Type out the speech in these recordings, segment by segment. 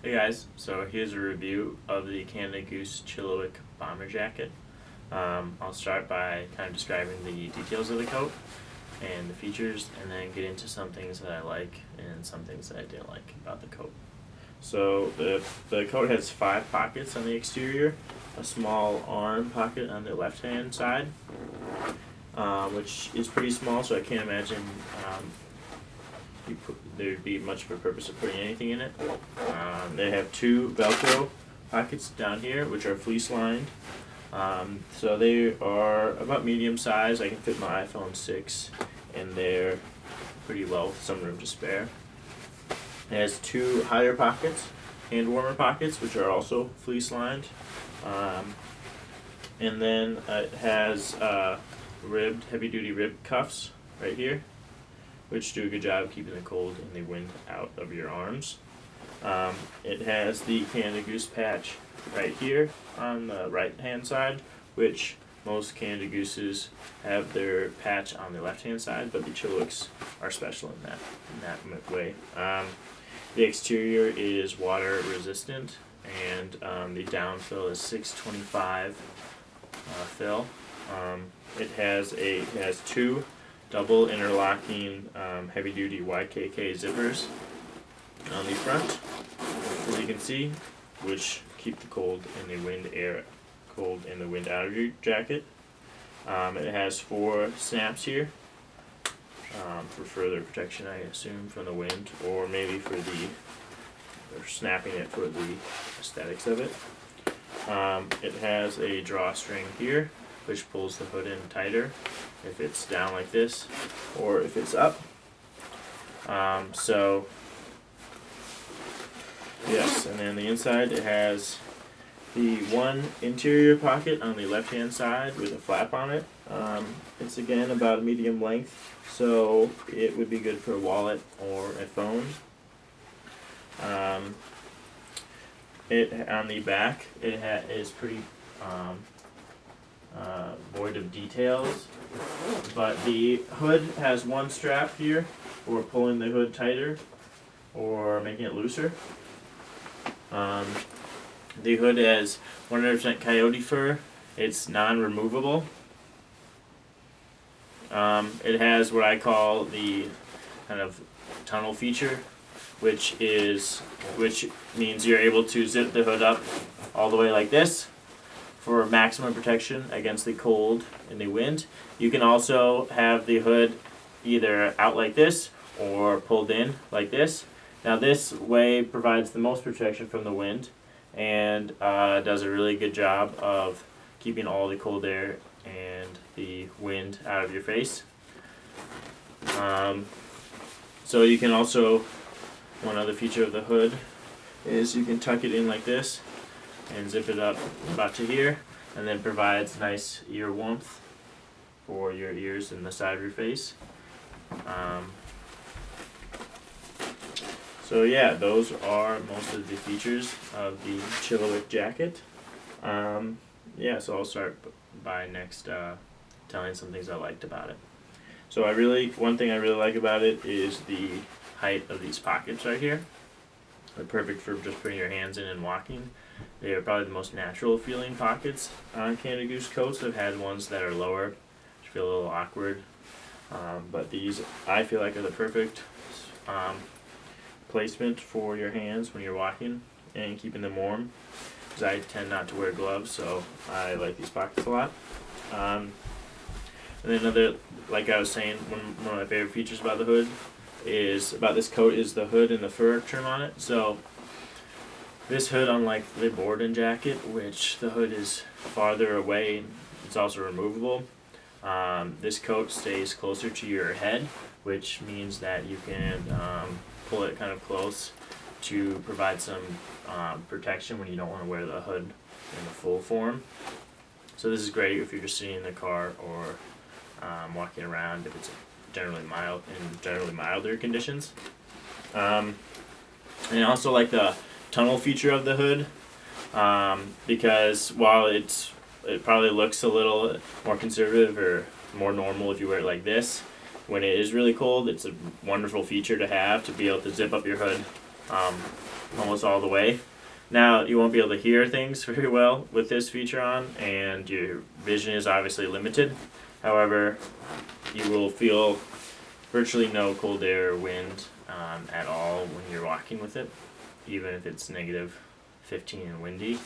Hey guys, so here's a review of the Canada Goose Chilliwack bomber jacket. I'll start by kind of describing the details of the coat and the features, and then get into some things that I like and some things that I didn't like about the coat. So the coat has 5 pockets on the exterior, a small arm pocket on the left hand side, which is pretty small, so I can't imagine there'd be much of a purpose of putting anything in it. They have 2 Velcro pockets down here, which are fleece lined. So they are about medium size. I can fit my iPhone 6 in there pretty well with some room to spare. It has 2 higher pockets, hand warmer pockets, which are also fleece lined. And then it has heavy duty ribbed cuffs right here, which do a good job of keeping the cold and the wind out of your arms. It has the Canada Goose patch right here on the right hand side, which most Canada Gooses have their patch on the left hand side, but the Chilliwacks are special in that way. The exterior is water resistant, and the down fill is 625 fill. It has 2 double interlocking heavy duty YKK zippers on the front, as you can see, which keep the cold and the wind out of your jacket. It has 4 snaps here for further protection, I assume, from the wind, or maybe for snapping it for the aesthetics of it. It has a drawstring here, which pulls the hood in tighter if it's down like this, or if it's up. Yes, and then the inside, it has the 1 interior pocket on the left hand side with a flap on it. It's again about a medium length, so it would be good for a wallet or a phone. On the back, it is pretty void of details, but the hood has 1 strap here for pulling the hood tighter or making it looser. The hood has 100% coyote fur. It's non-removable. It has what I call the kind of tunnel feature, which means you're able to zip the hood up all the way like this for maximum protection against the cold and the wind. You can also have the hood either out like this or pulled in like this. Now this way provides the most protection from the wind, and does a really good job of keeping all the cold air and the wind out of your face. So you can also, one other feature of the hood is you can tuck it in like this and zip it up about to here, and then provides nice ear warmth for your ears and the side of your face. So yeah, those are most of the features of the Chilliwack jacket. Yeah, so I'll start by next telling some things I liked about it. So one thing I really like about it is the height of these pockets right here. They're perfect for just putting your hands in and walking. They are probably the most natural feeling pockets on Canada Goose coats. I've had ones that are lower, which feel a little awkward. But these, I feel like, are the perfect placement for your hands when you're walking and keeping them warm, because I tend not to wear gloves, so I like these pockets a lot. And then like I was saying, one of my favorite features about this coat is the hood and the fur trim on it. So this hood, unlike the Borden jacket, which the hood is farther away, it's also removable. This coat stays closer to your head, which means that you can pull it kind of close to provide some protection when you don't want to wear the hood in the full form. So this is great if you're just sitting in the car or walking around, if it's generally milder conditions. And I also like the tunnel feature of the hood, because while it probably looks a little more conservative or more normal if you wear it like this, when it is really cold, it's a wonderful feature to have, to be able to zip up your hood almost all the way. Now you won't be able to hear things very well with this feature on, and your vision is obviously limited. However, you will feel virtually no cold air or wind at all when you're walking with it, even if it's negative 15 and windy.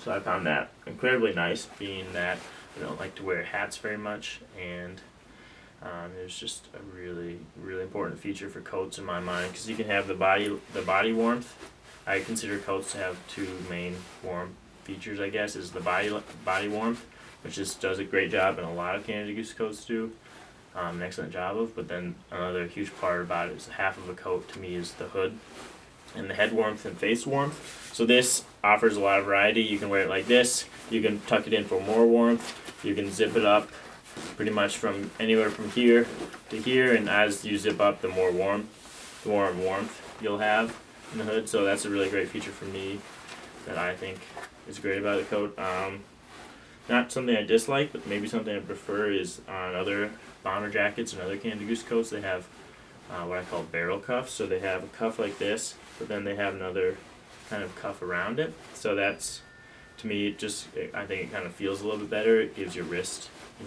So I found that incredibly nice, being that I don't like to wear hats very much, and it was just a really, really important feature for coats in my mind, because you can have the body warmth. I consider coats to have two main warm features, I guess, is the body warmth, which just does a great job, and a lot of Canada Goose coats do an excellent job of. But then another huge part about it is half of a coat to me is the hood and the head warmth and face warmth. So this offers a lot of variety. You can wear it like this. You can tuck it in for more warmth. You can zip it up pretty much from anywhere from here to here, and as you zip up, the more warmth you'll have in the hood. So that's a really great feature for me that I think is great about the coat. Not something I dislike, but maybe something I prefer is on other bomber jackets and other Canada Goose coats, they have what I call barrel cuffs. So they have a cuff like this, but then they have another kind of cuff around it. So that's, to me, I think it kind of feels a little bit better. It gives your wrist a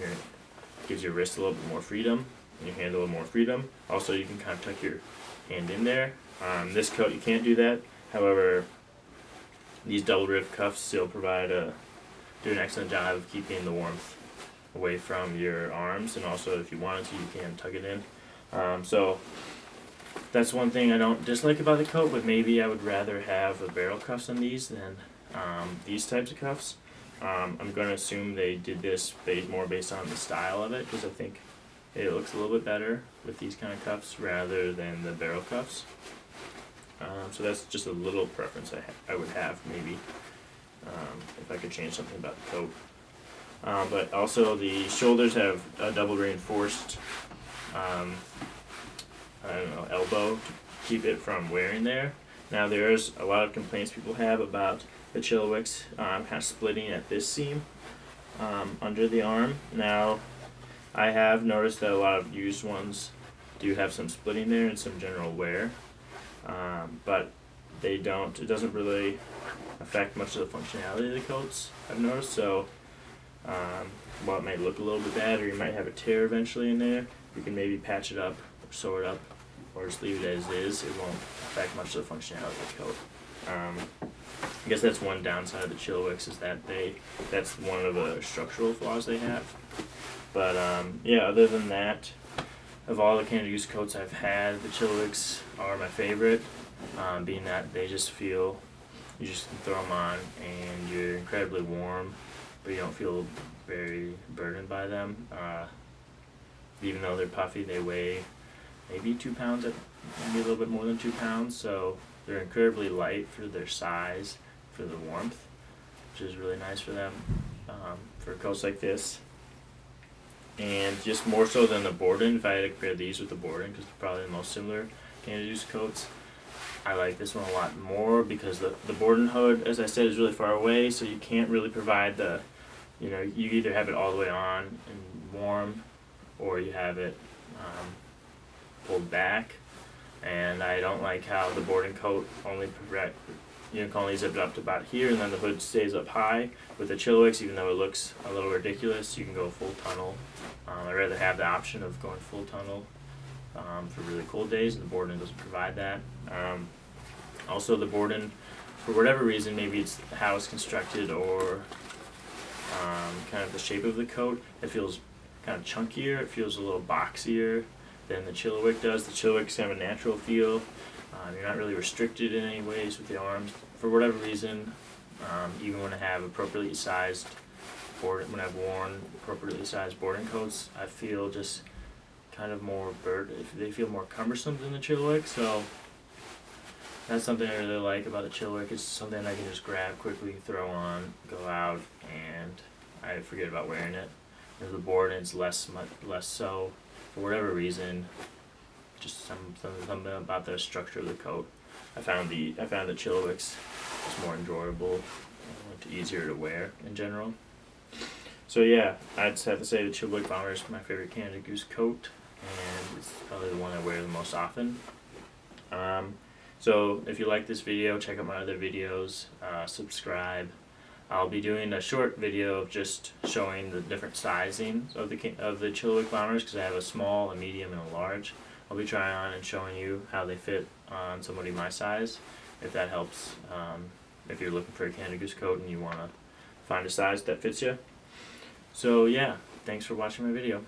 little bit more freedom, and your hand a little more freedom. Also, you can kind of tuck your hand in there. This coat, you can't do that. However, these double ribbed cuffs still do an excellent job of keeping the warmth away from your arms, and also if you wanted to, you can tuck it in. So that's one thing I don't dislike about the coat, but maybe I would rather have a barrel cuffs on these than these types of cuffs. I'm going to assume they did this more based on the style of it, because I think it looks a little bit better with these kind of cuffs rather than the barrel cuffs. So that's just a little preference I would have, maybe, if I could change something about the coat. But also the shoulders have a double reinforced elbow to keep it from wearing there. Now there's a lot of complaints people have about the Chilliwacks kind of splitting at this seam under the arm. Now I have noticed that a lot of used ones do have some splitting there and some general wear, but it doesn't really affect much of the functionality of the coats, I've noticed. So while it might look a little bit bad, or you might have a tear eventually in there, you can maybe patch it up or sew it up, or just leave it as is. It won't affect much of the functionality of the coat. I guess that's one downside of the Chilliwacks, is that that's one of the structural flaws they have. But yeah, other than that, of all the Canada Goose coats I've had, the Chilliwacks are my favorite, being that they just feel, you just can throw them on and you're incredibly warm, but you don't feel very burdened by them. Even though they're puffy, they weigh maybe 2 pounds, maybe a little bit more than 2 pounds, so they're incredibly light for their size, for the warmth, which is really nice for them, for coats like this. And just more so than the Borden, if I had to compare these with the Borden, because they're probably the most similar Canada Goose coats, I like this one a lot more, because the Borden hood, as I said, is really far away, so you can't really provide you either have it all the way on and warm, or you have it pulled back. And I don't like how the Borden coat can only zip it up to about here, and then the hood stays up high. With the Chilliwacks, even though it looks a little ridiculous, you can go full tunnel. I'd rather have the option of going full tunnel for really cold days, and the Borden doesn't provide that. Also, the Borden, for whatever reason, maybe it's how it's constructed or kind of the shape of the coat, it feels kind of chunkier. It feels a little boxier than the Chilliwack does. The Chilliwack's kind of a natural feel. You're not really restricted in any ways with the arms. For whatever reason, even when I have appropriately sized when I've worn appropriately sized Borden coats, I feel just kind of more they feel more cumbersome than the Chilliwack. So that's something I really like about the Chilliwack. It's something I can just grab quickly, throw on, go out, and I forget about wearing it. With the Borden, it's less so. For whatever reason, just something about the structure of the coat. I found the Chilliwacks was more enjoyable, easier to wear in general. So yeah, I'd just have to say the Chilliwack Bomber is my favorite Canada Goose coat, and it's probably the one I wear the most often. So if you like this video, check out my other videos, subscribe. I'll be doing a short video of just showing the different sizings of the Chilliwack bombers, because I have a small, a medium, and a large. I'll be trying on and showing you how they fit on somebody my size, if that helps. If you're looking for a Canada Goose coat and you want to find a size that fits you. So yeah, thanks for watching my video.